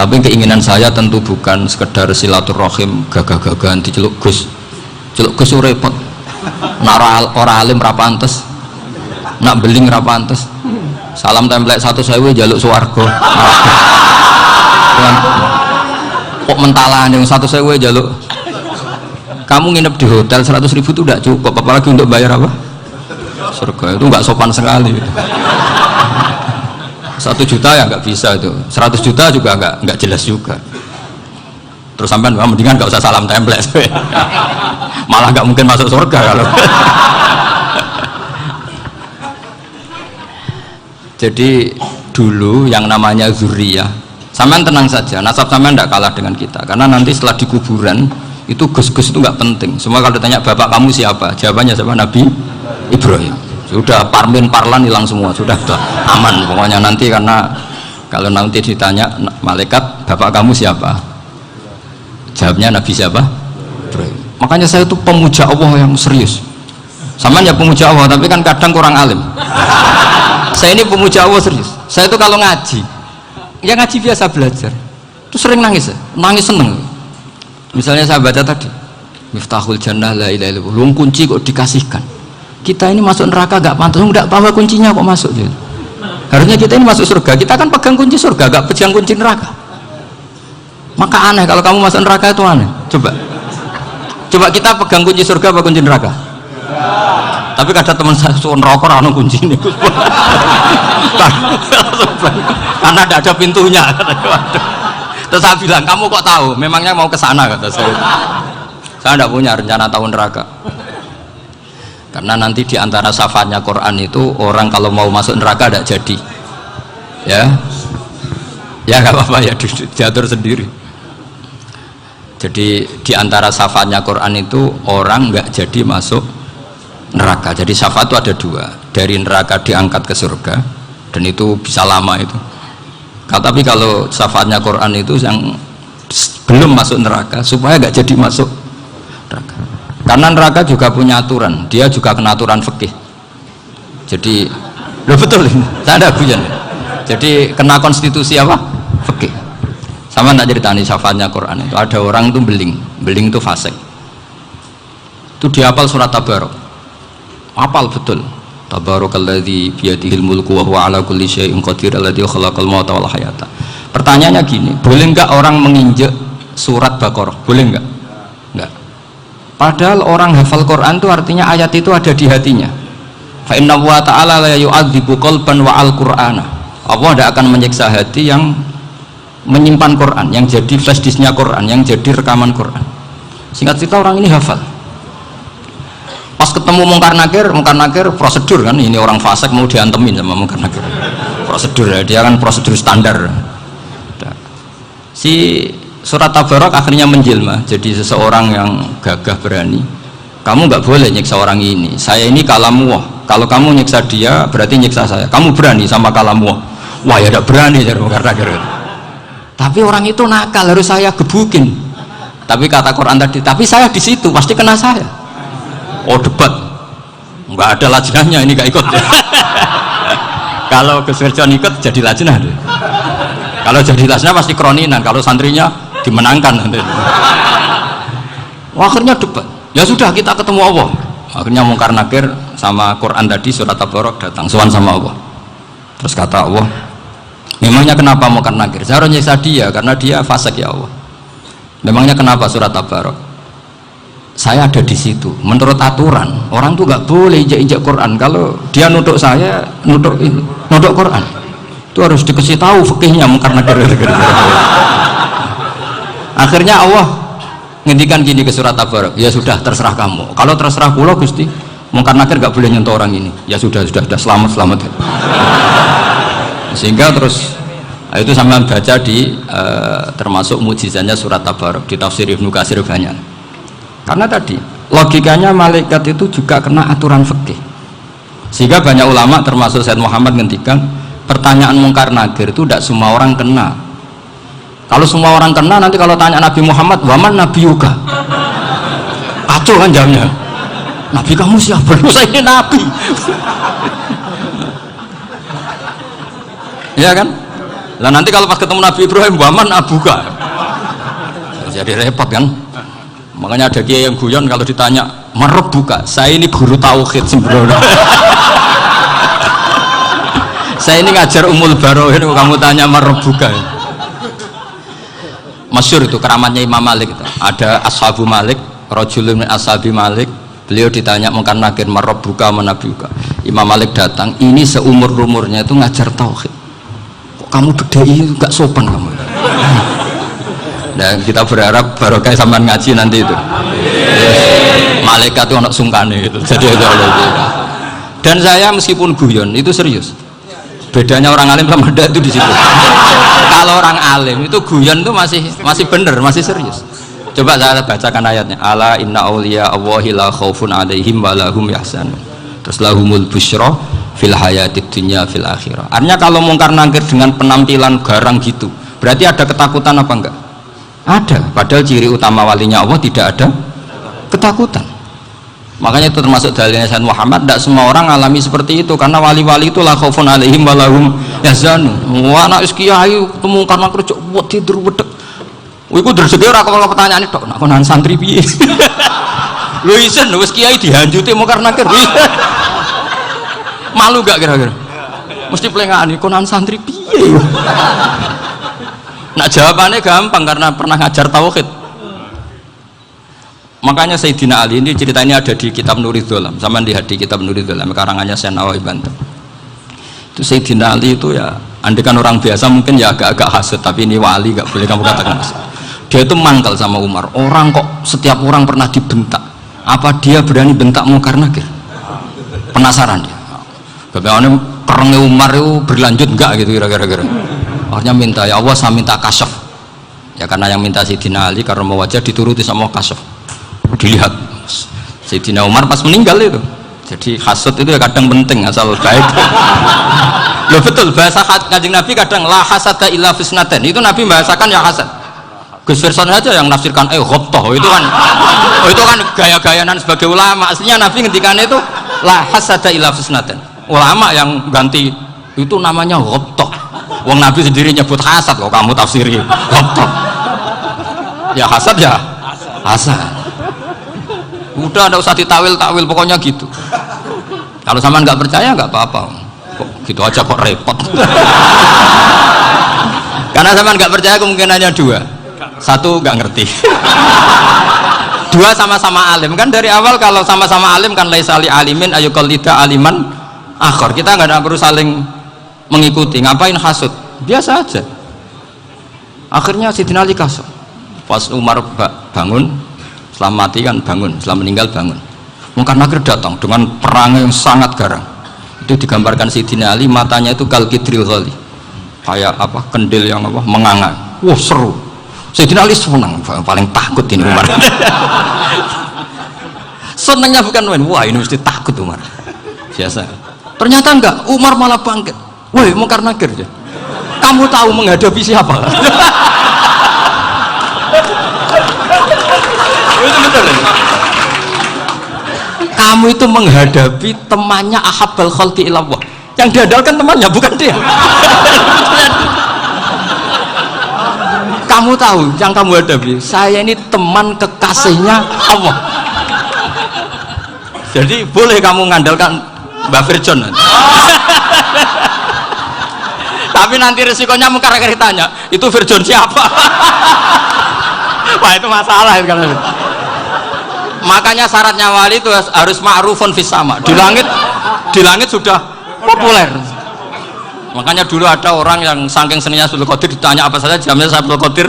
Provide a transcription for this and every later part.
Tapi keinginan saya tentu bukan sekedar silaturahim gagah-gagahan diceluk Gus. Celuk Gus repot. Nak ora alim ra pantes. Nak beling ra pantes. Salam template 1.000 jaluk swarga. Kok mentalan yang 1.000 jaluk. Kamu nginep di hotel 100.000 itu tidak cukup, apalagi untuk bayar apa? Surga. Itu nggak sopan sekali. 1 juta ya nggak bisa itu. 100 juta juga nggak jelas juga. Terus sampai mendingan nggak usah salam template. Malah nggak mungkin masuk surga kalau. Jadi dulu yang namanya zuriyah, sampean tenang saja, nasab sampean tidak kalah dengan kita, karena nanti setelah di kuburan itu gus-gus itu nggak penting. Semua kalau ditanya bapak kamu siapa, jawabannya siapa? Nabi Ibrahim. Sudah parmin parlan hilang semua, sudah aman pokoknya nanti. Karena kalau nanti ditanya malaikat bapak kamu siapa, jawabnya Nabi siapa? Ibrahim. Makanya saya itu pemuja Allah yang serius. Sampean ya pemuja Allah, tapi kan kadang kurang alim. Saya ini pemuja Allah serius. Saya itu kalau ngaji, ya ngaji biasa belajar, itu sering nangis, nangis seneng. Misalnya saya baca tadi, Miftahul Jannah la ilaha illallah, luang kunci kok dikasihkan. Kita ini masuk neraka gak pantas, enggak bawa kuncinya kok masuk. Gitu. Harusnya kita ini masuk surga, kita kan pegang kunci surga, gak pegang kunci neraka. Maka aneh kalau kamu masuk neraka itu aneh. Coba kita pegang kunci surga apa kunci neraka? Tapi kadang teman saya suruh neraka anu kunci ini. Karena tidak ada pintunya. Terus saya bilang, kamu kok tahu? Memangnya mau ke sana, kata saya. Saya tidak punya rencana tahu neraka. Karena nanti di antara syafaatnya Quran itu orang kalau mau masuk neraka tidak jadi. Ya nggak apa-apa ya, diatur sendiri. Jadi di antara syafaatnya Quran itu orang nggak jadi masuk neraka. Jadi syafaat itu ada 2, dari neraka diangkat ke surga, dan itu bisa lama itu. Tapi kalau syafaatnya Quran itu yang belum masuk neraka supaya nggak jadi masuk neraka. Karena neraka juga punya aturan, dia juga kena aturan fikih. Jadi betul ini, saya ada guyon. Jadi kena konstitusi apa? Fikih. Sama tak ceritani syafaatnya Quran itu ada orang itu beling itu fasik. Itu dihafal surat Tabarok. Hafal betul. Tabarakalladzi biyadihil mulku wa huwa ala kulli syai'in qadir alladzi khalaqal mauta wal hayata. Pertanyaannya gini, boleh enggak orang menginjak surat Baqarah? Boleh enggak? Enggak. Padahal orang hafal Quran itu artinya ayat itu ada di hatinya. Fa inna wa ta'ala la yu'adzibu qalban wa al-Qur'ana. Allah tidak akan menyiksa hati yang menyimpan Quran, yang jadi flash disknya Quran, yang jadi rekaman Quran. Singkat cerita orang ini hafal. Pas ketemu Mungkar Nakir prosedur kan, ini orang fasik mau diantemin sama Mungkar Nakir. Prosedur ya, dia kan prosedur standar. Si surat Tabarok akhirnya menjelma jadi seseorang yang gagah berani. Kamu nggak boleh nyiksa orang ini. Saya ini kalamullah. Kalau kamu nyiksa dia berarti nyiksa saya. Kamu berani sama kalamullah. Wah ya tidak berani jadi Mungkar Nakir. Tapi orang itu nakal, harus saya gebukin. Tapi kata Quran tadi, tapi saya di situ pasti kena saya. Oh debat, nggak ada lajnahnya, ini nggak ikut. Kalau Gus Wirjon ikut jadi lajnah. Kalau jadi lajnah pasti kroninan, kalau santrinya dimenangkan. Akhirnya debat. Ya sudah kita ketemu Allah. Akhirnya Mungkar Nakir sama Quran tadi surat Tabarok datang, sowan sama Allah. Terus kata Allah, memangnya kenapa Mungkar Nakir? Saya harus nyiksa dia karena dia fasik ya Allah. Memangnya kenapa surat Tabarok? Saya ada di situ. Menurut aturan orang tuh nggak boleh injak Quran. Kalau dia nutuk saya, nutuk Quran, itu harus dikasih tahu fikihnya Mungkar Nakir. Akhirnya Allah ngendikan gini ke surat Tabarok, ya sudah terserah kamu. Kalau terserah kula Gusti, Mungkar Nakir nggak boleh nyentuh orang ini. Ya sudah selamat. Sehingga terus itu sampai baca di termasuk mukjizatnya surat Tabarok di tafsir Ibnu Katsir banyak. Karena tadi logikanya malaikat itu juga kena aturan fikih. Sehingga banyak ulama termasuk Said Muhammad ngendikan pertanyaan Mungkar Nakir itu tidak semua orang kena. Kalau semua orang kena, nanti kalau tanya Nabi Muhammad, waman Nabi Yuga, kacau kan jamnya. Nabi kamu siapa? Saya ini Nabi. Ya kan? Lah nanti kalau pas ketemu Nabi Ibrahim, waman abuka. Jadi repot kan. Makanya ada kiai yang guyon kalau ditanya merebuka, saya ini guru tauhid sembrono. Saya ini ngajar Ummul Barohin, kamu tanya merebuka. Masyhur itu keramatnya Imam Malik itu. Ada ashabu Malik, rajulun min ashabi Malik, beliau ditanya Munkar Nakir merebuka menabiuka. Imam Malik datang, ini seumur-umurnya itu ngajar tauhid. Kok kamu bedai enggak sopan kamu. Dan kita berharap barokah sampean ngaji nanti itu. Malaikat itu anak sungkane itu. Jadi itu. Dan saya meskipun guyon itu serius. Bedanya orang alim sama ndak itu di situ. Kalau orang alim itu guyon itu masih bener, masih serius. Coba saya bacakan ayatnya. Ala inna auliya Allahi la khaufun alaihim wa lahum yahzanun. Terus lahumul busyra fil hayatid dunya fil akhirah. Artinya kalau Munkar Nakir dengan penampilan garang gitu, berarti ada ketakutan apa enggak? Ada. Padahal ciri utama walinya Allah tidak ada ketakutan. Makanya itu termasuk dalilnya Sayyid Muhammad, tidak semua orang alami seperti itu, karena wali-wali itu la khaufun alaihim wa lahum yahzanun. Anak kiai ketemu karena kerja buat tidur wedek. Iku rezeki ora kok pertanyaan tok, nek konan santri piye? Lho isen wis kiai dihanjuti Munkar Nakir. Malu gak kira-kira? Mesti plengane konan santri piye? Nah jawabannya gampang karena pernah ngajar tauhid. Makanya Sayyidina Ali ini ceritanya ada di kitab Nurul Dholam, sama lihat di kitab Nurul Dholam karangannya Syekh Nawawi Banten. Itu Sayyidina Ali itu ya, andikan orang biasa mungkin ya agak-agak hasut, tapi ini wali gak boleh kamu katakan hasut. Dia itu mangkal sama Umar. Orang kok setiap orang pernah dibentak, apa dia berani bentak Munkar Nakir? Penasaran dia. Bagaimana kerengnya Umar itu berlanjut enggak gitu kira-kira. Akhirnya minta, ya Allah saya minta kasyaf. Ya karena yang minta Sayyidina Ali karena mau wajah dituruti sama kasyaf. Dilihat Sayyidina Umar pas meninggal itu. Jadi hasud itu ya kadang penting asal baik. Loh betul, bahasa Kanjeng Nabi kadang la hasada illa fisnaten. Itu Nabi membahasakan ya hasad. Gus Firson aja yang nafsirkan ghobtoh itu kan gaya-gayanan sebagai ulama. Aslinya Nabi ngendikan itu la hasada illa fisnaten. Ulama yang ganti itu namanya ghobtoh. Wong Nabi sendiri nyebut hasad kok kamu tafsiri ghobtoh. Ya hasad ya hasad. Udah nggak usah ditawil-tawil, pokoknya gitu. Kalau sama nggak percaya nggak apa-apa. Kok gitu aja kok repot. Karena sama nggak percaya kemungkinannya dua. Satu nggak ngerti. Dua sama-sama alim kan dari awal. Kalau sama-sama alim kan laisa li alimin ayuqallida aliman akhir. Kita nggak perlu saling mengikuti. Ngapain hasud? Biasa aja. Akhirnya Sayyidina Ali kasut. Pas Umar bangun, setelah mati kan bangun, setelah meninggal bangun. Munkar Nakir datang dengan perang yang sangat garang. Itu digambarkan Sayyidina Ali, matanya itu kal kidril ghali, kayak apa, kendil yang apa, menganga. Wah seru. Sayyidina Ali senang, paling takut ini Umar. Senangnya bukan main, wah ini mesti takut Umar. Biasa. Ternyata enggak, Umar malah bangkit. Woi Munkar Nakir, kamu tahu menghadapi siapa? Itu betul ya? Kamu itu menghadapi temannya ahabbal khalqi ilallah. Yang diandalkan temannya bukan dia. Kamu tahu yang kamu hadapi, saya ini teman kekasihnya Allah. Jadi boleh kamu mengandalkan Mbak Firjon. Tapi nanti resikonya Munkar Nakir tanya, itu Firjon siapa? Wah itu masalah kan. Makanya syaratnya wali itu harus ma'rufun fis sama. Di langit sudah populer. Makanya dulu ada orang yang saking seninya Abdul Qadir ditanya apa saja jamnya Abdul Qadir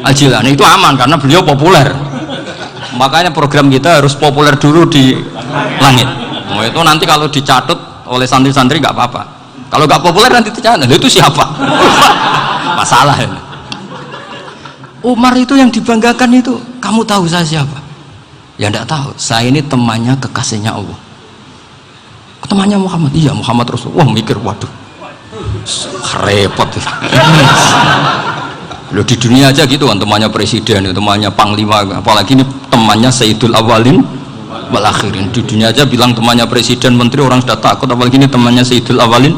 Al-Jilani, itu aman karena beliau populer. Makanya program kita harus populer dulu di langit. Nah, itu nanti kalau dicatut oleh santri-santri nggak apa-apa. Kalau nggak populer nanti dicatat, itu siapa? Masalah ini. Umar itu yang dibanggakan itu, kamu tahu saya siapa? Ya enggak tahu, saya ini temannya kekasihnya Allah. Temannya Muhammad, iya Muhammad Rasul. Wah mikir, waduh repot. Loh di dunia aja gitu kan, temannya presiden, temannya panglima, apalagi ini temannya Sayyidul Awalin wal Akhirin. Di dunia aja bilang temannya presiden, menteri, orang sudah takut, apalagi ini temannya Sayyidul Awalin.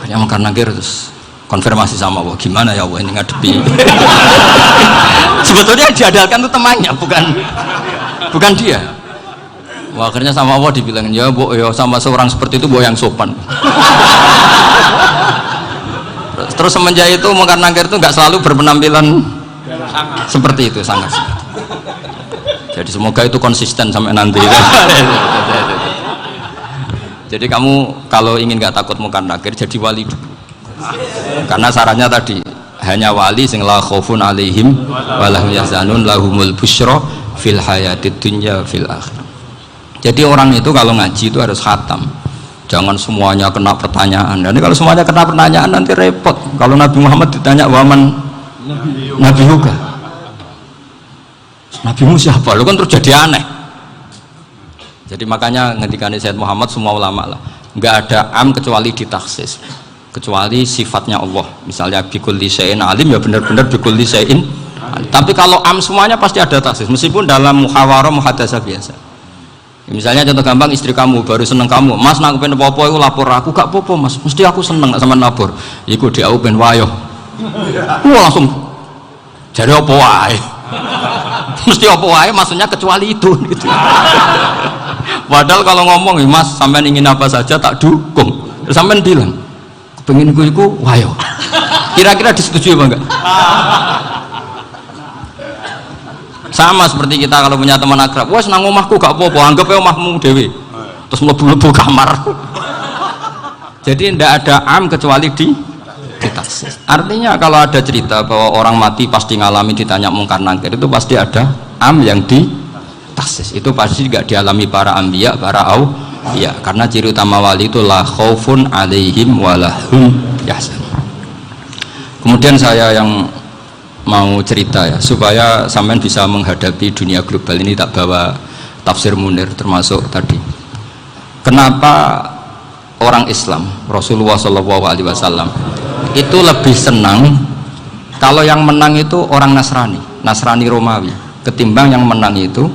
Hanya Munkar Nakir terus konfirmasi sama Allah, gimana ya Allah ini ngadepi. Sebetulnya yang diandalkan itu temannya, bukan dia. Wah, akhirnya sama Allah dibilang, ya bu, ya sama seorang seperti itu bu yang sopan. Terus semenjak itu mungkar nangkir itu nggak selalu berpenampilan seperti itu, sangat. Jadi semoga itu konsisten sampai nanti. Jadi kamu kalau ingin nggak takut mungkar nangkir, jadi wali dulu. Karena syaratnya tadi hanya wali sing la khaufun alaihim wa lahum yahzanun lahumul busyra fil hayatid dunya fil akhirah. Jadi orang itu kalau ngaji itu harus khatam. Jangan semuanya kena pertanyaan. Dan kalau semuanya kena pertanyaan nanti repot. Kalau Nabi Muhammad ditanya waman Nabi juga. Nabimu siapa? Lu kan terus jadi aneh. Jadi makanya ngendikane Sayyid Muhammad semua ulama lah, nggak ada am kecuali ditaksis. Kecuali sifatnya Allah. Misalnya bikulli syai'in alim ya benar-benar bikulli syai'in. Tapi kalau am semuanya pasti ada taksis. Meskipun dalam muhawarah muhadasah biasa. Misalnya contoh gampang, istri kamu baru seneng kamu, mas nak pengen apa-apa itu lapor aku, gak apa-apa mas, mesti aku seneng nak sama lapor. Iku dia aku pengen wayo. Wah langsung jadi apa wae. Mesti apa wae maksudnya kecuali itu gitu. Padahal kalau ngomong mas sampean ingin apa saja tak dukung. Terus sampean bilang pengen iku wayo. Kira-kira disetujui apa enggak? Sama seperti kita kalau punya teman akrab, wah senang omahku gak apa-apa, anggap ya omahmu dewi, terus mlebu-mlebu kamar. Jadi tidak ada am kecuali ditaksis. Artinya kalau ada cerita bahwa orang mati pasti ngalami ditanya mungkar nangkir, itu pasti ada am yang ditaksis. Itu pasti gak dialami para anbiya, para auliya. Karena ciri utama wali itu la khaufun alaihim walahum yahzanun. Kemudian saya yang mau cerita ya supaya sampean bisa menghadapi dunia global ini, tak bawa tafsir Munir termasuk tadi. Kenapa orang Islam Rasulullah SAW itu lebih senang kalau yang menang itu orang Nasrani Romawi ketimbang yang menang itu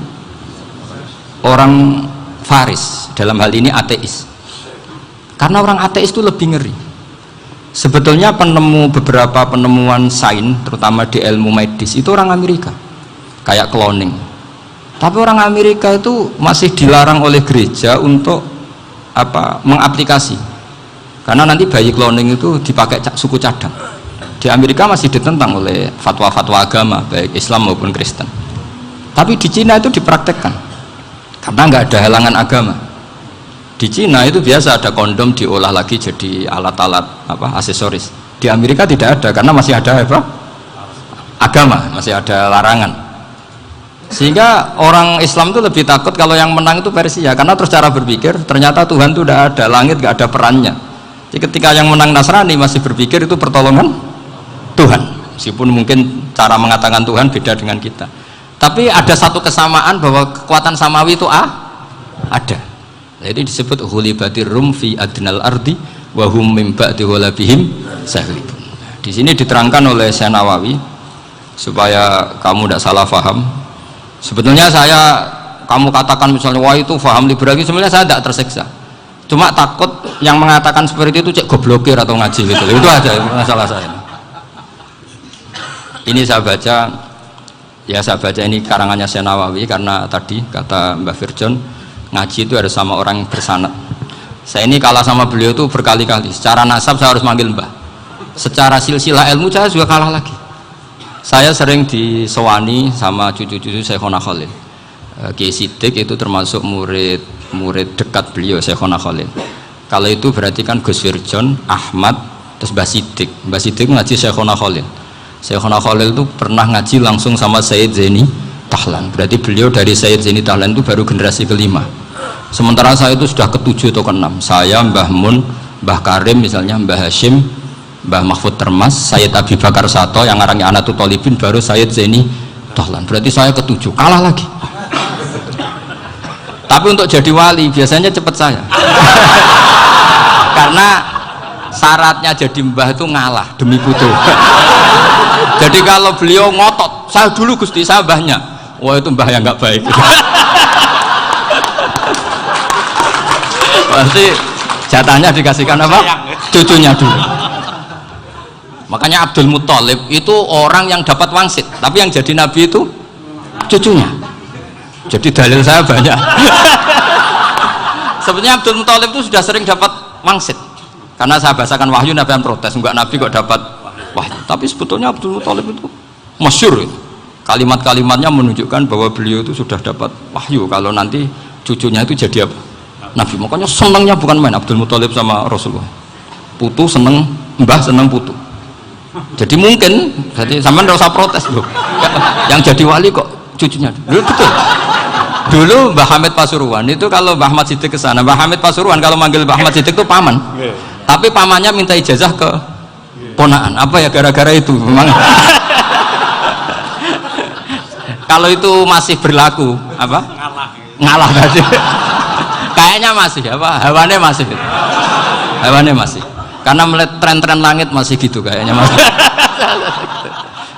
orang Faris, dalam hal ini ateis. Karena orang ateis itu lebih ngeri. Sebetulnya beberapa penemuan sains terutama di ilmu medis itu orang Amerika, kayak cloning. Tapi orang Amerika itu masih dilarang oleh gereja untuk mengaplikasi, karena nanti bayi cloning itu dipakai suku cadang. Di Amerika masih ditentang oleh fatwa-fatwa agama baik Islam maupun Kristen. Tapi di Cina itu dipraktekkan karena nggak ada halangan agama. Di Cina itu biasa ada kondom diolah lagi jadi alat-alat aksesoris. Di Amerika tidak ada karena masih ada agama, masih ada larangan. Sehingga orang Islam itu lebih takut kalau yang menang itu Persia, karena terus cara berpikir ternyata Tuhan itu tidak ada, langit tidak ada perannya. Jadi ketika yang menang Nasrani masih berpikir itu pertolongan Tuhan, meskipun mungkin cara mengatakan Tuhan beda dengan kita. Tapi ada satu kesamaan bahwa kekuatan samawi itu ada. Jadi disebut ghulibatir rum fi adnal ardi wa hum min ba'di ghalabihim sahlibun. Di sini diterangkan oleh Syekh Nawawi supaya kamu tidak salah paham. Sebetulnya kamu katakan misalnya wah itu paham liberal, sebenarnya saya tidak tersiksa. Cuma takut yang mengatakan seperti itu cek goblokir atau ngaji gitu. Itu aja masalah saya. Ini saya baca ini karangannya Syekh Nawawi karena tadi kata Mbah Firjon ngaji itu harus sama orang bersanad. Saya ini kalah sama beliau itu berkali-kali. Secara nasab saya harus manggil mbah. Secara silsilah ilmu saya juga kalah lagi. Saya sering disewani sama cucu-cucu Syekhona Khalil. Kiai Siddiq itu termasuk murid dekat beliau Syekhona Khalil. Kalau itu berarti kan Gus Firjon, Ahmad, terus Mbah Siddiq. Mbah Siddiq ngaji Syekhona Khalil. Syekhona Khalil itu pernah ngaji langsung sama Sayyid Zaini Tahlan. Berarti beliau dari Sayyid Zaini Tahlan itu baru generasi kelima. Sementara saya itu sudah ke-7 atau ke-6. Saya, Mbah Mun, Mbah Karim misalnya, Mbah Hashim, Mbah Mahfud Termas, Sayyid Abi Bakar Sato yang ngarangnya Anatul Tolibin, baru Sayyid Zaini Tahlan. Berarti saya ke-7, kalah lagi. Tapi untuk jadi wali biasanya cepat saya. Karena syaratnya jadi mbah itu ngalah demi putu. Jadi kalau beliau ngotot, saya dulu Gusti, saya mbahnya. Wah itu mbah yang nggak baik. Pasti jatahnya dikasihkan apa? Cucunya dulu. Makanya Abdul Muthalib itu orang yang dapat wangsit, tapi yang jadi nabi itu cucunya. Jadi dalil saya banyak. Sebenarnya Abdul Muthalib itu sudah sering dapat wangsit, karena saya bahasakan wahyu, nabi yang protes, enggak nabi kok dapat wahyu. Tapi sebetulnya Abdul Muthalib itu masyhur, kalimat-kalimatnya menunjukkan bahwa beliau itu sudah dapat wahyu kalau nanti cucunya itu jadi apa? Nabi. Makanya senangnya bukan main Abdul Muthalib sama Rasulullah. Putu seneng, mbah seneng putu. Jadi mungkin, jadi sampean nggak usah protes loh. Yang jadi wali kok cucunya. Dulu betul. Dulu Mbah Hamid Pasuruan itu kalau Mbah Ahmad Siddiq ke sana, Mbah Hamid Pasuruan kalau manggil Mbah Ahmad Siddiq itu paman. Tapi pamannya minta ijazah ke ponaan. Apa ya gara-gara itu memang. Kalau itu masih berlaku, apa? Ngalah tadi. Kayaknya masih, apa? Hawane masih. Hawane masih. Karena melihat tren-tren langit masih gitu kayaknya masih.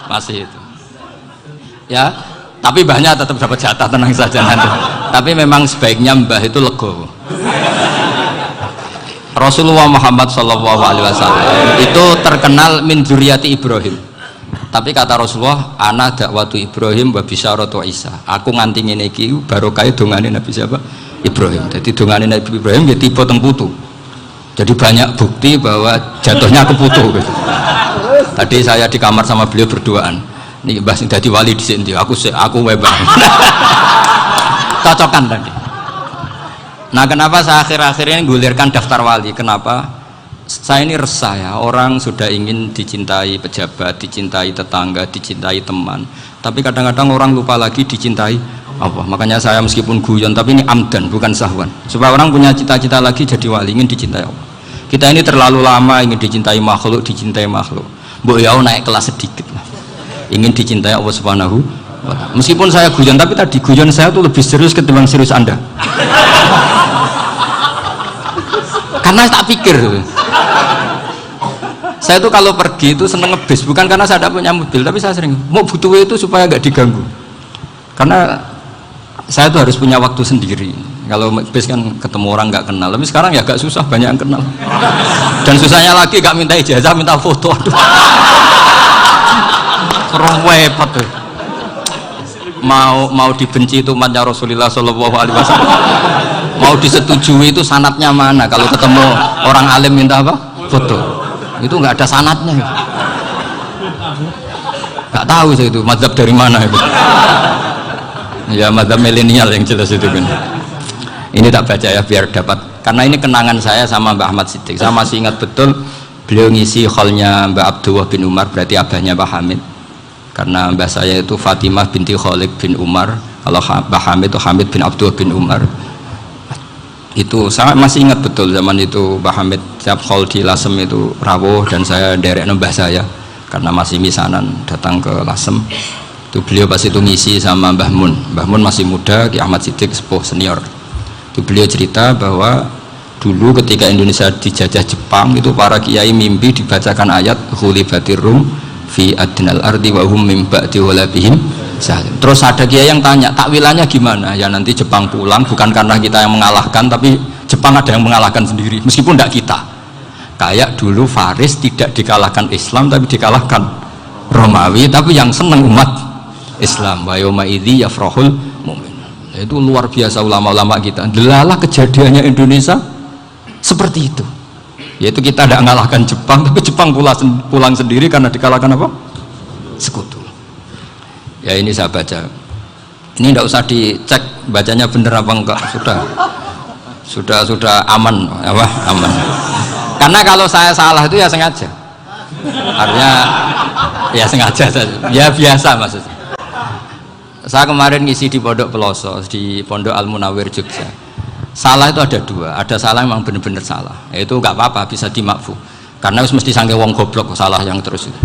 Masih itu. Ya, tapi mbahnya tetap dapat jatah, tenang saja nanti. Tapi memang sebaiknya mbah itu legowo. Rasulullah Muhammad SAW itu terkenal min dzurriyyati Ibrahim. Tapi kata Rasulullah, ana dakwatu Ibrahim wa bisyaratu Isa. Aku nganti ngene iki barokah dongane Nabi siapa? Ibrahim. Jadi dongane Nabi Ibrahim ya tiba teng putu. Jadi banyak bukti bahwa jatuhnya ke putu gitu. Tadi saya di kamar sama beliau berduaan. Nih Mbah sing dadi wali dhisik ndi? Aku webang. Cocokan tadi. Nah, kenapa saya akhir-akhir ini gulirkan daftar wali? Kenapa? Saya ini resah ya, orang sudah ingin dicintai pejabat, dicintai tetangga, dicintai teman. Tapi kadang-kadang orang lupa lagi dicintai Allah. Makanya saya meskipun guyon, tapi ini amdan, bukan sahwan. Supaya orang punya cita-cita lagi jadi wali, ingin dicintai Allah. Kita ini terlalu lama ingin dicintai makhluk, Mbok ya naik kelas sedikit lah. Ingin dicintai Allah Subhanahu wa Ta'ala. Meskipun saya guyon, tapi tadi guyon saya tuh lebih serius ketimbang serius Anda. Karena tak pikir. Saya tuh kalau pergi itu seneng ngebis, bukan karena saya tidak punya mobil, tapi saya sering mau butuh itu supaya nggak diganggu. Karena saya tuh harus punya waktu sendiri. Kalau bis kan ketemu orang nggak kenal, tapi sekarang ya agak susah, banyak yang kenal. Dan susahnya lagi nggak minta ijazah, minta foto. Repot tuh. Mau dibenci itu umatnya Rasulullah Shallallahu Alaihi Wasallam. Mau disetujui itu sanatnya mana? Kalau ketemu orang alim minta apa? Foto. Itu nggak ada sanatnya. Nggak tahu saya itu mazhab dari mana itu. Ya mazhab milenial yang jelas itu kan. Ini tak baca ya biar dapat, karena ini kenangan saya sama Mbak Ahmad Siddiq. Saya masih ingat betul beliau ngisi kholnya Mbak Abdullah bin Umar, berarti abahnya Mbak Hamid. Karena mbah saya itu Fatimah binti Khalid bin Umar, kalau Mbak Hamid itu Hamid bin Abdullah bin Umar. Itu saya masih ingat betul zaman itu Mbak Hamid tiap khol di Lasem itu rawuh, dan saya derek mbah saya karena masih misanan datang ke Lasem. Itu beliau pas itu ngisi sama Mbah Mun. Mbah Mun masih muda, Ki Ahmad Siddiq sepuh senior. Itu beliau cerita bahwa dulu ketika Indonesia dijajah Jepang itu para kiai mimpi dibacakan ayat ghulibatir rum fi adnal ardi wa hum min ba'di ghalabihim. Terus ada kiai yang tanya, takwilannya gimana? Ya nanti Jepang pulang bukan karena kita yang mengalahkan, tapi Jepang ada yang mengalahkan sendiri, meskipun tidak kita. Kayak dulu Faris tidak dikalahkan Islam tapi dikalahkan Romawi, tapi yang senang umat Islam. Wa yauma idzi yafrahul mu'min. Itu luar biasa ulama-ulama kita. Delalah kejadiannya Indonesia seperti itu. Yaitu kita tidak mengalahkan Jepang, tapi Jepang pulang sendiri karena dikalahkan apa? Sekutu. Ya ini saya baca. Ini tidak usah dicek bacanya bener apa enggak, sudah aman, apa? Aman. Karena kalau saya salah itu ya sengaja. Artinya ya sengaja saja. Ya biasa maksudnya. Saya kemarin ngisi di Pondok Peloso, di Pondok Al Munawir Jogja. Salah itu ada dua, ada salah memang benar-benar salah. Itu nggak apa-apa, bisa dimakfu. Karena harus mesti sangke wong goblok salah yang terus itu.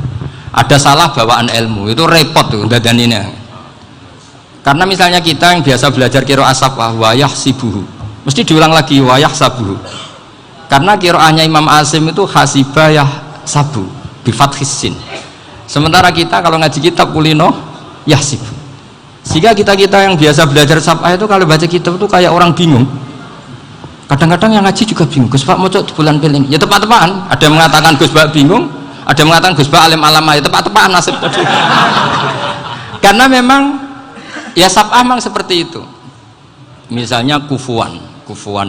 Ada salah bawaan ilmu, itu repot tuh dadaninnya. Karena misalnya kita yang biasa belajar qiraah safah wayah sibuhu, mesti diulang lagi wayah sabuhu. Karena qiraahnya Imam Asim itu hasibah yah sabu bi fathis sin. Sementara kita kalau ngaji kitab kulino yahsibu. Sehingga kita yang biasa belajar safah itu kalau baca kitab itu kayak orang bingung. Kadang-kadang yang ngaji juga bingung. Gus Pak mau di bulan piling. Ya tepat-tepatan. Ada yang mengatakan Gus Pak bingung, Ada yang mengatakan Gus Ba alim alamah, ya tepat-tepat nasib tadi. Karena memang ya sab'ah memang seperti itu. Misalnya kufuan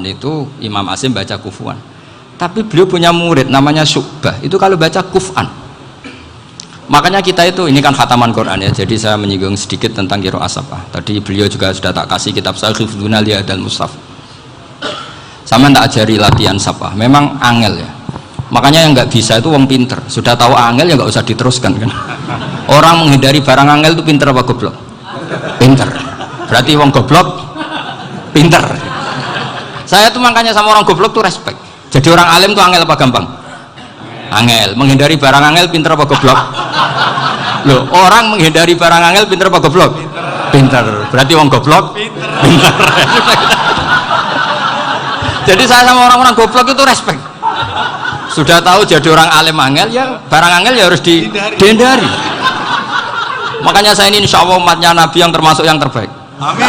itu Imam Asim baca kufuan, tapi beliau punya murid namanya Syu'bah, itu kalau baca kuf'an. Makanya kita itu, ini kan khataman Quran ya, jadi saya menyinggung sedikit tentang qiraah sab'ah. Tadi beliau juga sudah tak kasih kitab saya Hifdzuna Liyadal Mushaf. Sama tak ajari latihan sab'ah, memang angel ya. Makanya yang nggak bisa itu wong pinter, sudah tahu angel ya nggak usah diteruskan kan. Orang menghindari barang angel itu pinter apa goblok? Pinter. Berarti wong goblok pinter. Saya tuh makanya sama orang goblok tuh respect. Jadi orang alim tuh angel apa gampang? Angel. Menghindari barang angel pinter apa goblok? Loh, orang menghindari barang angel pinter apa goblok? Pinter. Berarti wong goblok pinter. Jadi saya sama orang-orang goblok itu respect. Sudah tahu jadi orang alim angel ya, barang angel ya harus dihindari. Makanya saya ini insya Allah umatnya Nabi yang termasuk yang terbaik. Amin.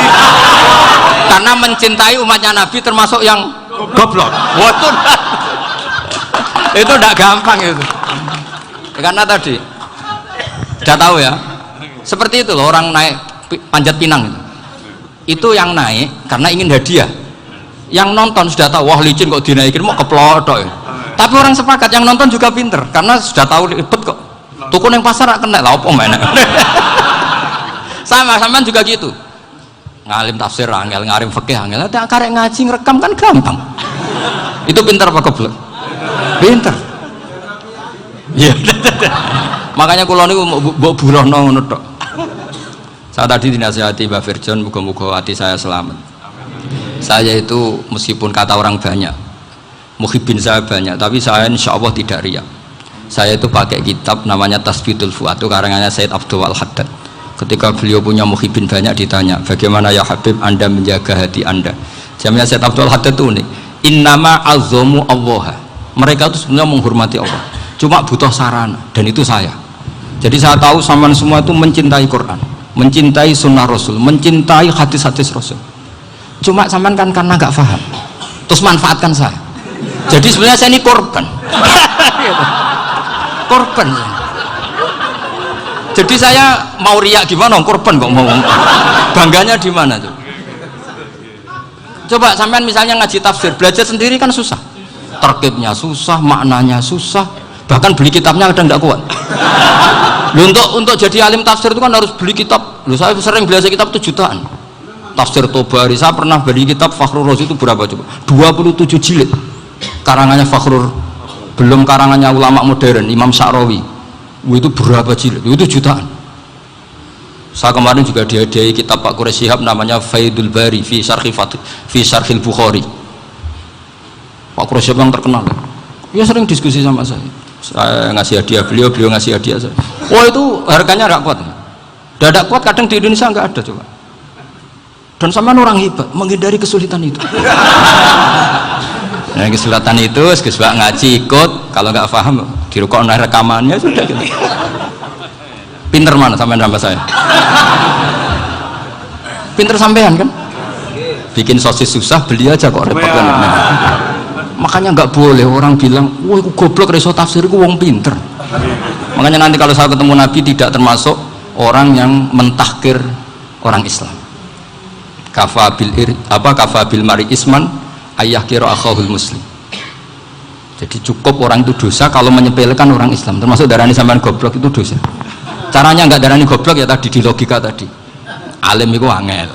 Karena mencintai umatnya Nabi termasuk yang goblok. Waduh, itu tidak gampang itu. Karena tadi sudah tahu ya, seperti itu loh orang naik panjat pinang itu yang naik karena ingin hadiah. Yang nonton sudah tahu, wah licin kok dinaikin mau keplodok ya. Tapi orang sepakat yang nonton juga pinter karena sudah tahu ribet kok. Tuku yang pasar kena lah apa mana. Sama juga gitu. Ngalim tafsir angel, ngalim fikih angel, karek ngaji ngerekam kan gampang. Itu pinter apa goblok? Pinter. Iya. Makanya kula niku mbok burono ngono tok. Saya tadi dinasihati Mbak Firjon, muga-muga hati saya selamat. Saya itu meskipun kata orang banyak, muhibin saya banyak, tapi saya insya Allah tidak riya. Saya itu pakai kitab namanya Tasbidul Fuad, itu karangannya Said Abdul Al-Haddad. Ketika beliau punya muhibin banyak ditanya, bagaimana ya Habib Anda menjaga hati Anda? Jamnya Said Abdul Al-Haddad itu unik. Innama azzamu Allah. Mereka itu sebenarnya menghormati Allah, cuma butuh sarana, dan itu saya. Jadi saya tahu sampean semua itu mencintai Quran, mencintai sunnah Rasul, mencintai hadis-hadis Rasul. Cuma sampean kan karena nggak paham, terus manfaatkan saya. Jadi sebenarnya saya ini korban. Korban. Jadi saya mau riak gimana? Korban kok mau. Bangganya di mana tuh? Coba sampean misalnya ngaji tafsir, belajar sendiri kan susah. Terkibnya susah, maknanya susah. Bahkan beli kitabnya kadang nggak kuat. Loh, untuk jadi alim tafsir itu kan harus beli kitab. Loh, saya sering belajar kitab itu jutaan. Tafsir Tobari, saya pernah beli kitab Fakhrur Razi itu berapa coba? 27 jilid. Karangannya Fakhrur, belum karangannya ulama modern Imam Sa'rawi. Itu berapa jilid? Itu jutaan. Saya kemarin juga dihadiahi kitab Pak Quraish Shihab namanya Faidul Bari fi Syarhil Bukhari. Pak Quraish Shihab yang terkenal. Dia sering diskusi sama saya. Saya ngasih hadiah beliau ngasih hadiah saya. Oh itu harganya nggak kuat. Dadak kuat kadang di Indonesia nggak ada coba. Dan sama orang hebat menghindari kesulitan itu. Nah, kesulitan itu sebab ngaji ikut, kalau nggak paham dirukok rekamannya sudah gitu. Pinter mana sampean nambah saya? Pinter sampean kan? Bikin sosis susah, beli aja kok repot kan. Nah, makanya nggak boleh orang bilang, wah aku goblok reso tafsir, aku wong pinter. Makanya nanti kalau saya ketemu Nabi tidak termasuk orang yang mentahkir orang Islam. Kafabil mari isman ayah kira akhahul muslim. Jadi cukup orang itu dosa kalau menyepelekan orang Islam, termasuk darani sampean goblok itu dosa. Caranya nggak darani goblok ya tadi di logika tadi. Alim itu angel,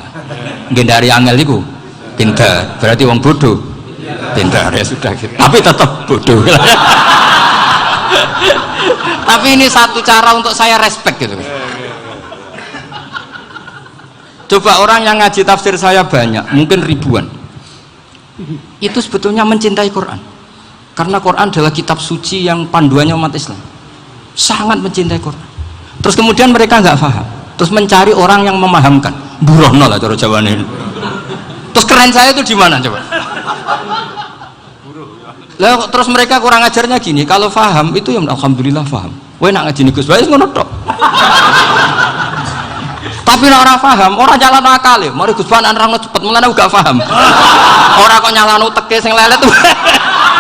dari angel itu pinter, berarti wong bodoh pinter ya sudah gitu. Tapi tetap bodoh. Tapi ini satu cara untuk saya respect gitu. Coba orang yang ngaji tafsir saya banyak, mungkin ribuan. Itu sebetulnya mencintai Quran. Karena Quran adalah kitab suci yang panduannya umat Islam. Sangat mencintai Quran. Terus kemudian mereka nggak paham. Terus mencari orang yang memahamkan. Burono lah cara Jawa ini. Terus keren saya itu di mana coba? Lah terus mereka kurang ajarnya gini, kalau paham itu ya alhamdulillah paham. Kowe nak ngaji Gus Bae ngono tok. Tapi nek ora paham, ora nyalano akale. Mari Gus Bae nerangno cepet, mulane gak paham. Ora kok nyalano teke sing lelet tuh.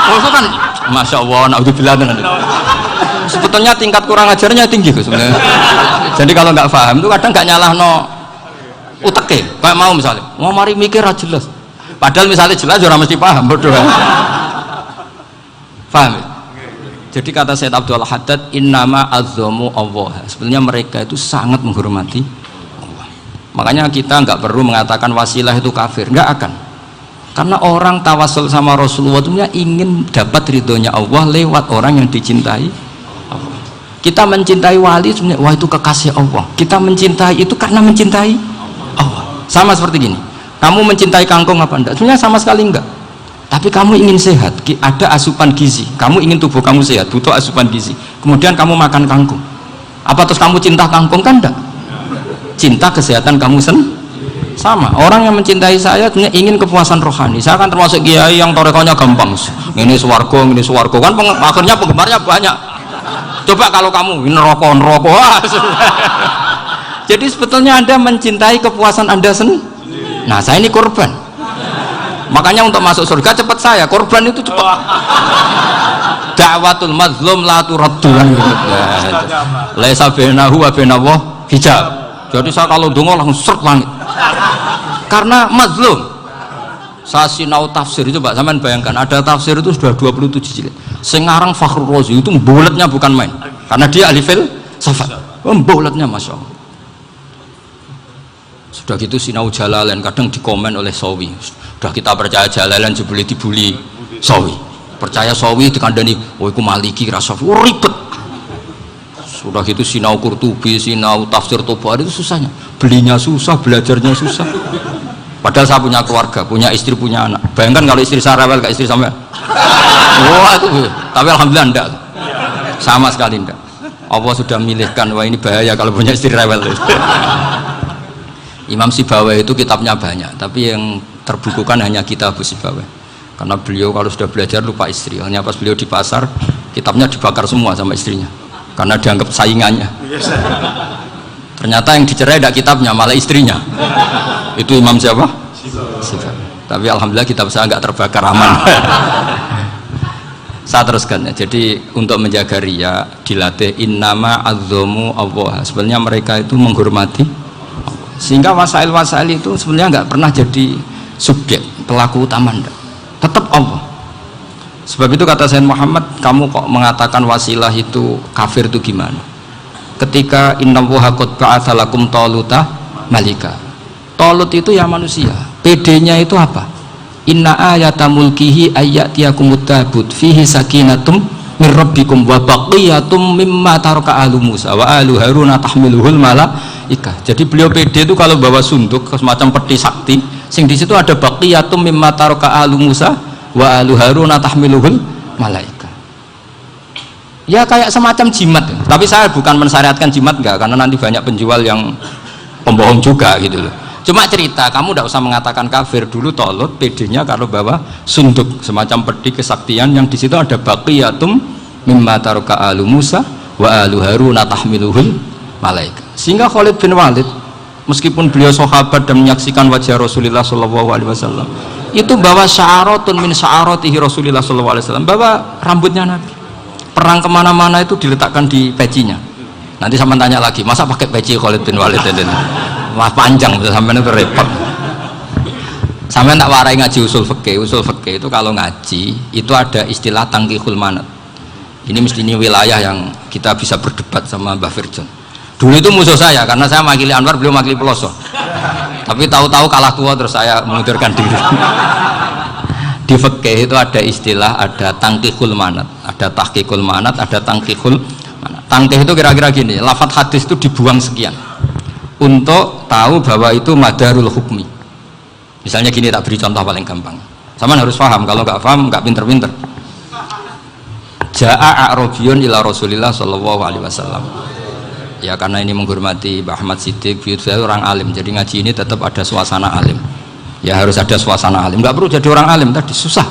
Oh kan, Masya Allah, naudzubillah tenan. Sebetulnya tingkat kurang ajarnya tinggi Gus sebenarnya. Jadi kalau nggak paham itu kadang nggak nyalahno uteke. Kayak mau misalnya, mau mari mikir aja jelas. Padahal misalnya jelas orang mesti paham bodoh. Paham ya? Jadi kata Sayyid Abdul Haddad, innama azzamu Allah. Sebenarnya mereka itu sangat menghormati Allah. Makanya kita nggak perlu mengatakan wasilah itu kafir, nggak akan. Karena orang tawasul sama Rasulullah itu ingin dapat ridhonya Allah lewat orang yang dicintai Allah. Kita mencintai wali sebenarnya, wah itu kekasih Allah. Kita mencintai itu karena mencintai Allah. Sama seperti gini, kamu mencintai kangkung apa enggak? Sebenarnya sama sekali enggak. Tapi kamu ingin sehat, ada asupan gizi, kamu ingin tubuh kamu sehat, butuh asupan gizi, kemudian kamu makan kangkung, apa terus kamu cinta kangkung? Kan enggak, cinta kesehatan kamu sama. Orang yang mencintai saya ingin kepuasan rohani. Saya kan termasuk kiai yang torekonya gampang, ini swarga kan akhirnya penggemarnya banyak. Coba kalau kamu ini neraka jadi sebetulnya Anda mencintai kepuasan Anda sendiri. Nah saya ini korban. Makanya untuk masuk surga cepat saya, korban itu cepat. Da'watul mazlum la turaddu. Laisa bainahu wa bainallah hijab. Jadi saya kalau donga langsung seret langit. Karena mazlum. Saya sinau tafsir itu Pak, sampean bayangkan ada tafsir itu sudah 27 jilid. Sing ngarang Fakhrul Razi itu bulatnya bukan main. Karena dia ahli filsafat. Bulatnya Masya Allah. Sudah gitu sinau Jalalain kadang dikomen oleh Sawi. Sudah kita percaya Jalalain jebule dibuli Sawi. Percaya Sawi dikandani, "Oh iku Maliki rasa ribet." Sudah gitu sinau Qurtubi, sinau tafsir Tabari itu susahnya. Belinya susah, belajarnya susah. Padahal saya punya keluarga, punya istri, punya anak. Bayangkan kalau istri saya rewel kayak istri sampai. Wah itu. Tapi alhamdulillah enggak. Sama sekali enggak. Allah sudah milihkan, wah ini bahaya kalau punya istri rewel. Imam Sibawai itu kitabnya banyak, tapi yang terbukukan hanya kitab Sibawai. Karena beliau kalau sudah belajar lupa istri. Hanya pas beliau di pasar, kitabnya dibakar semua sama istrinya. Karena dianggap saingannya. Ternyata yang dicerai tidak kitabnya, malah istrinya. Itu Imam siapa? Sibawai. Tapi alhamdulillah kitab saya nggak terbakar, aman. Saya teruskan ya. Jadi untuk menjaga riya dilatih innama azzamu Allah. Sebenarnya mereka itu menghormati. Sehingga wasail-wasail itu sebenarnya nggak pernah jadi subjek pelaku utama enggak. Tetap Allah. Sebab itu kata Sayyid Muhammad, kamu kok mengatakan wasilah itu kafir itu gimana? Ketika innallaha qad ba'atsa lakum taluta malika. Talut itu ya manusia. PD-nya itu apa? Inna ayata mulkihi ayyatiyakumut tabut fihi sakinatum min rabbikum wa baqiyatum mimma taraka alu Musa wa alu Haruna tahmiluhul malaikah. Jadi beliau PD itu kalau bawa sunduk semacam peti sakti, sing di situ ada baqiyatum mimma taraka alu Musa wa alu Haruna tahmiluhul malaikah. Ya kayak semacam jimat. Tapi saya bukan mensyariatkan jimat enggak, karena nanti banyak penjual yang pembohong juga gitu loh. Cuma cerita, kamu tidak usah mengatakan kafir. Dulu Tolut PD-nya kalau bawa sunduk semacam peti kesaktian yang di situ ada baqiyatum mimma taraka alu Musa wa alu Haruna tahmiluhul malaika. Sehingga Khalid bin Walid meskipun beliau sahabat dan menyaksikan wajah Rasulullah SAW, itu bawa sya'aratun min sya'aratihi Rasulullah SAW, bawa rambutnya Nabi. Perang kemana-mana itu diletakkan di pecinya. Nanti sama tanya lagi, masa pakai peci Khalid bin Walid ini? Wah panjang, sampai itu repot. Sampai tak warai ngaji usul fikih. Usul fikih itu kalau ngaji itu ada istilah tangkihul manat. Ini mesti ini wilayah yang kita bisa berdebat sama Mbah Firjon. Dulu itu musuh saya karena saya makili Anwar, beliau makili Peloso. Tapi tahu-tahu kalah tua terus saya mengundurkan diri. Di fikih itu ada istilah, ada tangkihul manat, ada tahqiqul manat, ada tangkihul manat. Tangkih itu kira-kira gini, lafadz hadis itu dibuang sekian untuk tahu bahwa itu madarul hukmi. Misalnya gini, tak beri contoh paling gampang. Sama harus paham, kalau nggak paham nggak pinter-pinter. Ja'a a'rabiyun ila Rasulillah sallallahu alaihi wasallam. Ya karena ini menghormati Mbah Ahmad Siddiq, saya orang alim, jadi ngaji ini tetap ada suasana alim. Ya harus ada suasana alim. Nggak perlu jadi orang alim tadi, susah.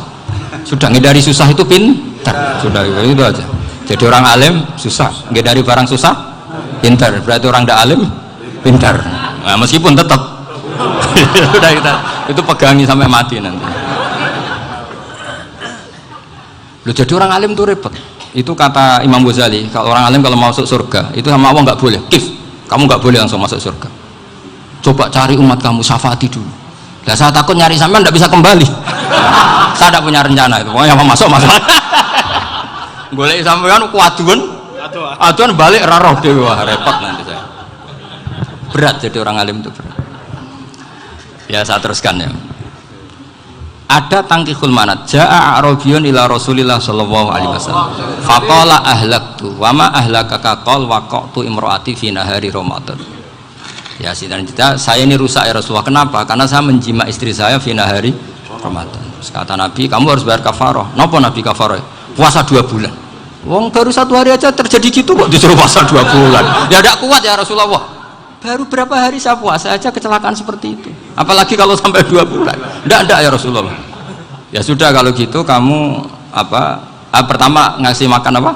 Sudah ngindari susah itu pintar. Sudah itu aja. Jadi orang alim susah, ngindari barang susah pintar. Berarti orang tidak alim pintar. Nah, meskipun tetap sudah itu pegangi sampai mati nanti. Loh, jadi orang alim tuh repot. Itu kata Imam Ghazali, kalau orang alim kalau masuk surga itu sama Allah nggak boleh kif, kamu nggak boleh langsung masuk surga, coba cari umat kamu, syafaati dulu. Nah, saya takut nyari sampean nggak bisa kembali. Saya tidak punya rencana itu, pokoknya mau masuk. Golek sampean kuaduan balik raroh dewe, wah repot nanti saya. Berat jadi orang alim itu berat. Ya saya teruskan ya. Ada tangkihul manat, jaa a'rabiyun ila Rasulillah sallallahu alaihi wasallam. Faqala ahlaktu wa ma ahlakaka qal waqatu imraati fi nahari Ramadan. Ya sidang saya ini rusak ya Rasulullah. Kenapa? Karena saya menjima istri saya fi nahari Ramadan. Terus kata Nabi, kamu harus bayar kafarah. Napa Nabi kafarah? Puasa 2 bulan. Wong baru 1 hari aja terjadi gitu kok disuruh puasa 2 bulan. Ya tidak kuat ya Rasulullah. Baru berapa hari saya puasa aja kecelakaan seperti itu, apalagi kalau sampai 2 bulan. Tidak ya Rasulullah. Ya sudah kalau gitu kamu pertama ngasih makan apa?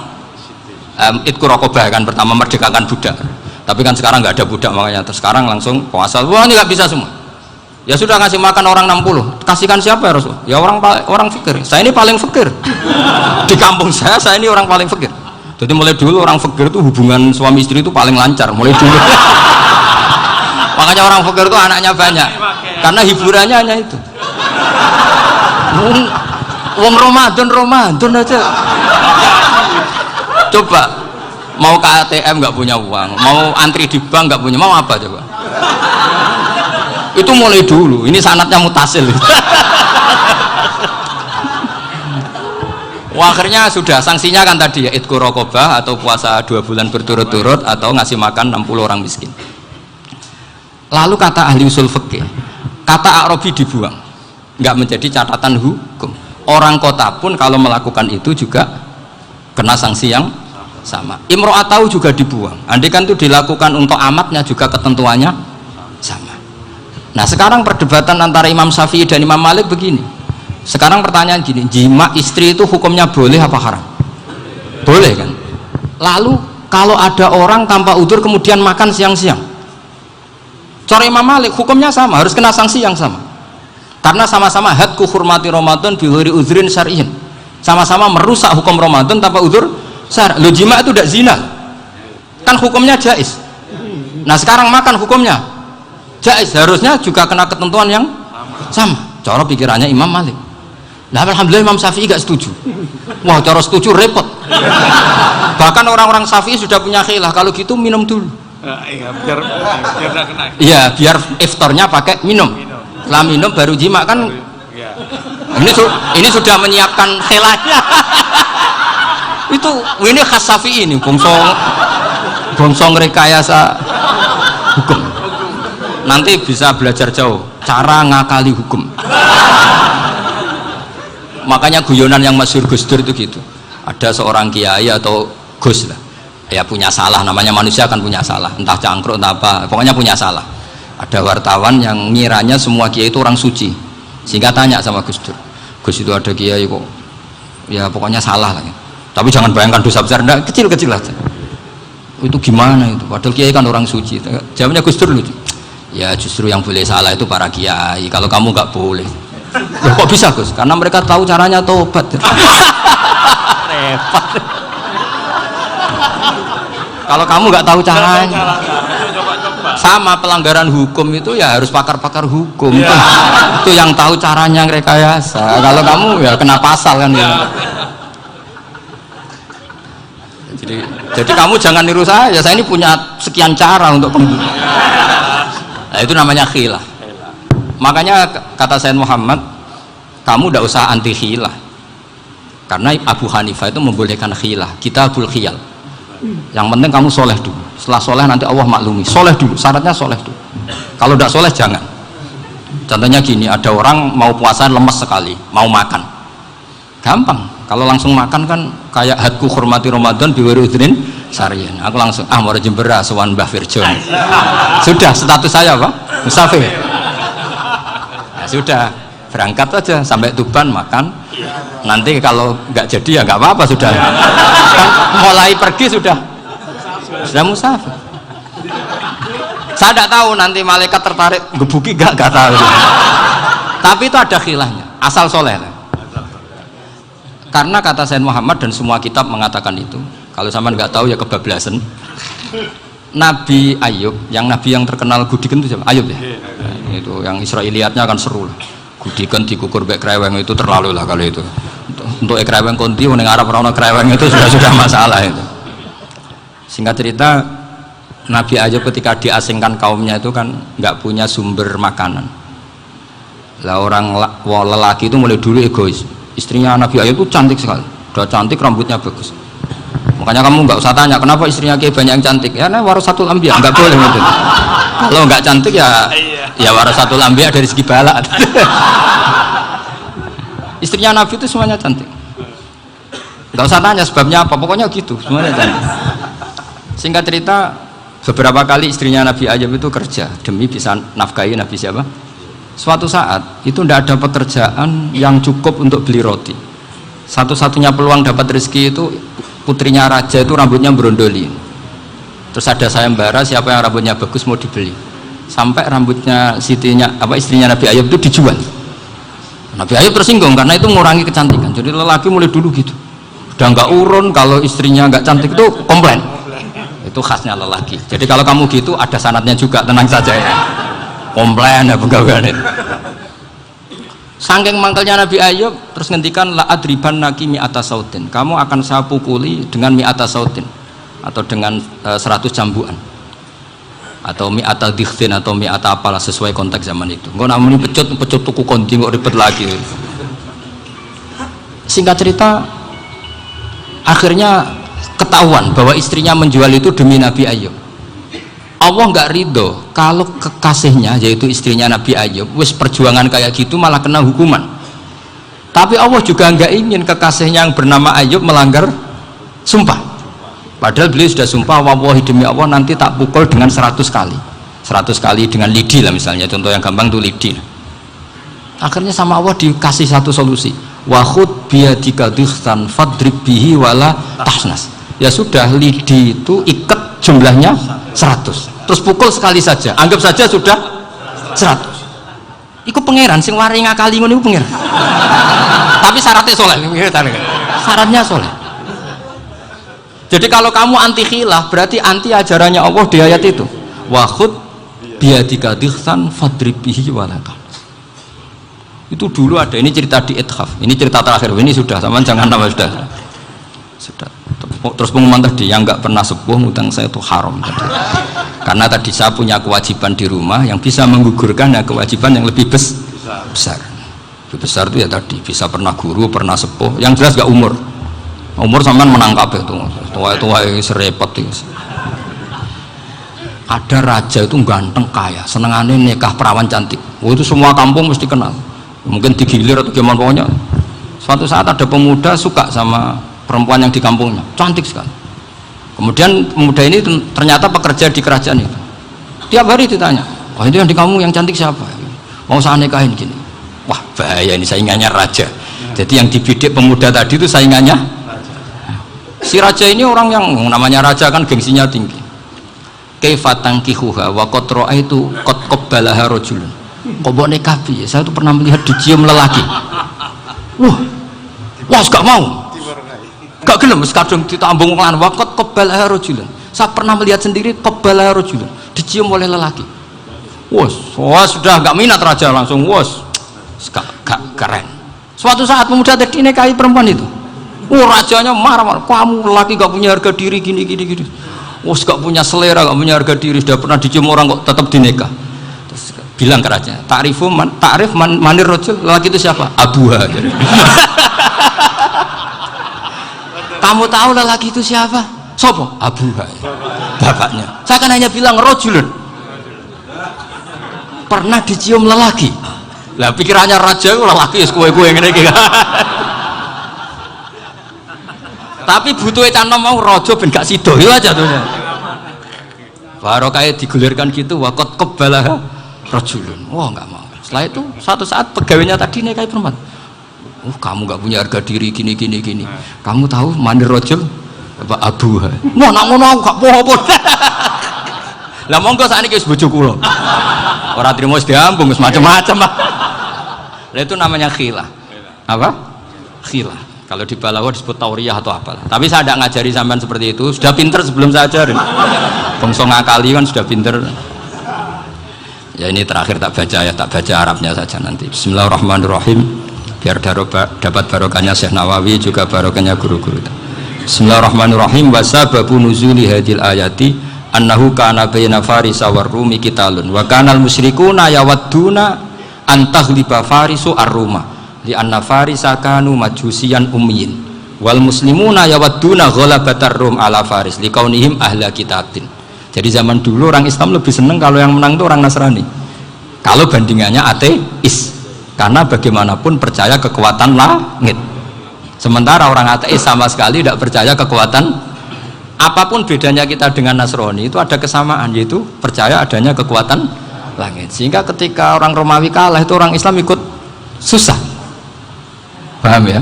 Itqu raqabah kan, pertama merdekakan budak. Tapi kan sekarang nggak ada budak, makanya terus sekarang langsung puasa. Wah ini nggak bisa semua. Ya sudah ngasih makan orang 60. Kasihkan siapa ya Rasul? Ya orang fakir. Saya ini paling fakir di kampung saya ini orang paling fakir. Jadi mulai dulu orang fakir itu hubungan suami istri itu paling lancar mulai dulu. Makanya orang fakir itu anaknya banyak karena hiburannya hanya itu. Wong Ramadan aja. Coba mau ke ATM nggak punya uang, mau antri di bank nggak punya, mau apa coba? Itu mulai dulu. Ini sanatnya mutasil. Wah, akhirnya sudah sanksinya kan tadi ya itqu raqabah atau puasa 2 bulan berturut-turut atau ngasih makan 60 orang miskin. Lalu kata ahli usul fikih, kata A'rabi dibuang, nggak menjadi catatan hukum. Orang kota pun kalau melakukan itu juga kena sanksi yang sama. Imro'atau juga dibuang. Andai kan itu dilakukan untuk amatnya juga ketentuannya sama. Nah sekarang perdebatan antara Imam Syafi'i dan Imam Malik begini. Sekarang pertanyaan gini, jima istri itu hukumnya boleh apa haram? Boleh kan? Lalu kalau ada orang tanpa udzur kemudian makan siang-siang, cara Imam Malik hukumnya sama, harus kena sanksi yang sama. Karena sama-sama hadku hurmati Ramadan bi ghairi udzrin syar'iyyin. Sama-sama merusak hukum Ramadan tanpa udzur syar'. Lo jima itu tidak zina. Kan hukumnya jaiz. Nah, sekarang makan hukumnya jaiz, harusnya juga kena ketentuan yang sama. Cara pikirannya Imam Malik. Nah, alhamdulillah Imam Syafi'i gak setuju. Wah, cara setuju repot. Bahkan orang-orang Syafi'i sudah punya khilaf, kalau gitu minum dulu. Iya, biar gak kena. Iya, biar iftarnya pakai minum. Setelah minum baru jima kan. Ini sudah menyiapkan khilafnya. Ini khas Syafi'i ini, bongsong rekayasa hukum. Nanti bisa belajar jauh cara ngakali hukum. Makanya guyonan yang masyhur Gus Dur itu gitu. Ada seorang kiai atau Gus lah, ya punya salah, namanya manusia kan punya salah, entah cangkruk entah apa, pokoknya punya salah. Ada wartawan yang ngiranya semua kiai itu orang suci, sehingga tanya sama Gus Dur, Gus itu ada kiai kok ya pokoknya salah lah ya. Tapi jangan bayangkan dosa besar, enggak, kecil-kecil aja. Itu gimana itu, padahal kiai kan orang suci. Jawabnya Gus Dur lucu, ya justru yang boleh salah itu para kiai, kalau kamu nggak boleh. Loh, kok bisa Gus? Karena mereka tahu caranya tobat. Repot. Kalau kamu nggak tahu caranya, sama pelanggaran hukum itu ya harus pakar-pakar hukum. Itu yang tahu caranya rekayasa. Kalau kamu ya kena pasal kan ya. Jadi kamu jangan niru saya. Saya ini punya sekian cara untuk nah, itu namanya khilaf. Makanya kata Sayyid Muhammad, kamu tidak usah anti khilaf, karena Abu Hanifah itu membolehkan khilaf, kitabul khiyal. Yang penting kamu soleh dulu, setelah soleh nanti Allah maklumi. Soleh dulu, syaratnya soleh dulu. Kalau tidak soleh jangan. Contohnya gini, ada orang mau puasa lemes sekali, mau makan, gampang. Kalau langsung makan kan kayak hadku hormati Ramadan biwiri udrin syarian. Aku langsung mau jembera sowan Mbah Firjon. Sudah status saya apa? Musafir. Sudah berangkat aja sampai Tuban makan, nanti kalau nggak jadi ya nggak apa-apa, sudah kan mulai pergi sudah musafir. Saya tidak tahu nanti malaikat tertarik gebuki nggak tahu, tapi itu ada khilafnya asal soleh. Karena kata Sayyid Muhammad dan semua kitab mengatakan itu. Kalau sampean nggak tahu ya kebablasan. Nabi Ayub, yang terkenal Gudiken itu siapa? Ayub ya. Nah, itu yang Israiliyatnya akan seru lah. Gudiken dikukur bek kreweng itu terlalu lah kalau itu. Untuk kreweng konti ning Arab ora ono kreweng itu sudah masalah itu. Singkat cerita, Nabi Ayub ketika diasingkan kaumnya itu kan nggak punya sumber makanan. Lah orang lelaki itu mulai dulu egois. Istrinya Nabi Ayub itu cantik sekali, udah cantik, rambutnya bagus. Makanya kamu nggak usah tanya kenapa istrinya kayak banyak yang cantik. Ya, nah warasatul anbiya, nggak boleh gitu. Kalau nggak cantik ya warasatul anbiya dari segi balak. Istrinya Nabi itu semuanya cantik. Nggak usah tanya sebabnya apa, pokoknya gitu, semuanya cantik. Singkat cerita, beberapa kali istrinya Nabi Ayub itu kerja demi bisa nafkahi Nabi siapa? Suatu saat itu tidak ada pekerjaan yang cukup untuk beli roti. Satu-satunya peluang dapat rezeki itu putrinya raja itu rambutnya berondoli. Terus ada sayembara siapa yang rambutnya bagus mau dibeli. Sampai rambutnya istrinya Nabi Ayub itu dijual. Nabi Ayub tersinggung karena itu mengurangi kecantikan. Jadi lelaki mulai dulu gitu. Udah nggak urun kalau istrinya nggak cantik itu komplain. Itu khasnya lelaki. Jadi kalau kamu gitu ada sanadnya juga, tenang saja ya. Komplain ya pegawai itu. Saking mangkelnya Nabi Ayub terus ngendikan la adriban naki mi'ata sautin. Kamu akan saya pukuli dengan mi'ata sautin atau dengan 100 cambukan. Atau mi'ata dikhtin atau mi'ata apalah sesuai konteks zaman itu. Engko nak muni pecut tuku konti kok ribet lagi. Singkat cerita akhirnya ketahuan bahwa istrinya menjual itu demi Nabi Ayub. Allah nggak ridho kalau kekasihnya yaitu istrinya Nabi Ayub wis perjuangan kayak gitu malah kena hukuman. Tapi Allah juga nggak ingin kekasihnya yang bernama Ayub melanggar sumpah. Padahal beliau sudah sumpah, wallahi demi Allah nanti tak pukul dengan 100 kali. 100 kali dengan lidi lah misalnya, contoh yang gampang tuh lidi. Akhirnya sama Allah dikasih satu solusi. Wa khud biyadika dikhtan fadrib bihi wala tahnas. Ya sudah, lidi itu ikat jumlahnya 100. Terus pukul sekali saja. Anggap saja sudah 100. Iku pangeran sing wari ngakali ngono iku pangeran. Tapi syaratnya soleh. Syaratnya soleh. Jadi kalau kamu anti khilaf berarti anti ajarannya Allah di ayat itu. Wa khud biyadika dikhtan fadrib bihi wala tahnas. Itu dulu ada, ini cerita di Ithaf, ini cerita terakhir, ini sudah, sama jangan nama sudah. Terus pengumuman tadi yang nggak pernah sepuh ngutang saya itu haram tadi. Karena tadi saya punya kewajiban di rumah yang bisa menggugurkan ya kewajiban yang lebih besar. Lebih besar itu ya tadi bisa pernah guru, pernah sepuh, yang jelas nggak umur sampean menang kabeh tuh, tua serepot itu. Ada raja itu ganteng kaya, senengannya nikah perawan cantik. Itu semua kampung mesti kenal. Mungkin digilir atau gimana pokoknya. Suatu saat ada pemuda suka sama perempuan yang di kampungnya, cantik sekali. Kemudian pemuda ini ternyata pekerja di kerajaan itu. Tiap hari ditanya, wah itu yang di kampung yang cantik siapa? Mau saya nikahin gini. Wah bahaya ini saingannya raja. Jadi yang dibidik pemuda tadi itu saingannya. Si raja ini orang yang namanya raja kan gengsinya tinggi. Kaifatang kihuha wa qad ra'aitu qad qabbalaha rajulun. Kok mbok nikah piye? Saya tuh pernah melihat dicium lelaki. Wah, gak mau. Gak gelem wis kadung ditambung lan waqat qabbalaha rajulun. Saya pernah melihat sendiri qabbalaha rajulun, dicium oleh lelaki. Wah, sudah gak minat raja langsung gak keren. Suatu saat pemuda tadi nikahi perempuan itu. Rajanya marah, kamu lelaki gak punya harga diri gini. Gak punya selera, gak punya harga diri, sudah pernah dicium orang kok tetap dinikah. Bilang ke raja, ta'rif manir rajul, lelaki itu siapa? Abuha. Kamu tahu lelaki itu siapa? Sopo? Abuha. Bapaknya. Saya kan hanya bilang rajulun. Pernah dicium lelaki. Lah pikirannya raja itu lelaki kue-kue ngene iki. Tapi butuhe canom mau raja ben gak sida yo aja tuh. Baru kayak digulirkan gitu waqat qabbalah rajulun. Wah nggak mau. Setelah itu suatu saat pegawainya tadi nikahi perempuan. Kamu nggak punya harga diri gini. Kamu tahu mandir rajul apa abuha. Wah nak ngono aku gak apa-apa. Lah monggo sakniki wis bojo kula. Ora trimo wis diambung wis macam-macam. Lah itu namanya khilah. Apa? Khilah. Kalau di Balawa disebut tauriyah atau apalah. Tapi saya tidak ngajari sampean seperti itu. Sudah pinter sebelum saya ajarin. Bangsa ngakali kan sudah pinter. Ya ini terakhir tak baca ya, tak baca Arabnya saja nanti. Bismillahirrahmanirrahim. Biar dapat barokahnya Syekh Nawawi juga barokahnya guru-guru. Bismillahirrahmanirrahim. Wasababu nuzuli hadil ayati annahu kana baina farisa war rumi qitalun wa kanal musyrikuna yawadduna antaghliba farisu ar-ruma li anna farisa kanu majusiyan ummiyin wal muslimuna yawadduna ghalabatar rum ala faris liqaunihim ahla kitabin. Jadi zaman dulu orang Islam lebih senang kalau yang menang itu orang Nasrani, kalau bandingannya ateis, karena bagaimanapun percaya kekuatan langit, sementara orang ateis sama sekali tidak percaya kekuatan. Apapun bedanya kita dengan Nasrani itu ada kesamaan, yaitu percaya adanya kekuatan langit. Sehingga ketika orang Romawi kalah itu orang Islam ikut susah, paham ya?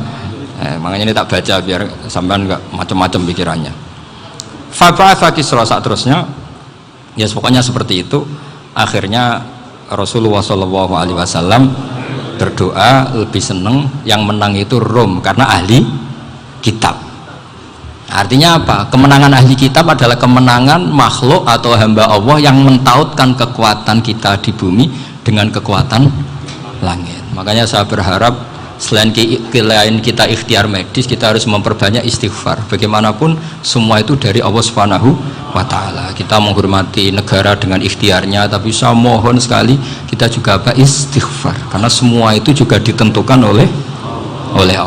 Makanya ini tak baca biar sampean nggak macam-macam pikirannya. Fab'atha Kisra saat terusnya, ya pokoknya seperti itu. Akhirnya Rasulullah SAW berdoa lebih seneng yang menang itu Rom karena ahli kitab. Artinya apa? Kemenangan ahli kitab adalah kemenangan makhluk atau hamba Allah yang mentautkan kekuatan kita di bumi dengan kekuatan langit. Makanya saya berharap selain kita ikhtiar medis, kita harus memperbanyak istighfar. Bagaimanapun semua itu dari Allah Subhanahu wa ta'ala. Kita menghormati negara dengan ikhtiarnya, tapi saya mohon sekali kita juga istighfar, karena semua itu juga ditentukan oleh Allah.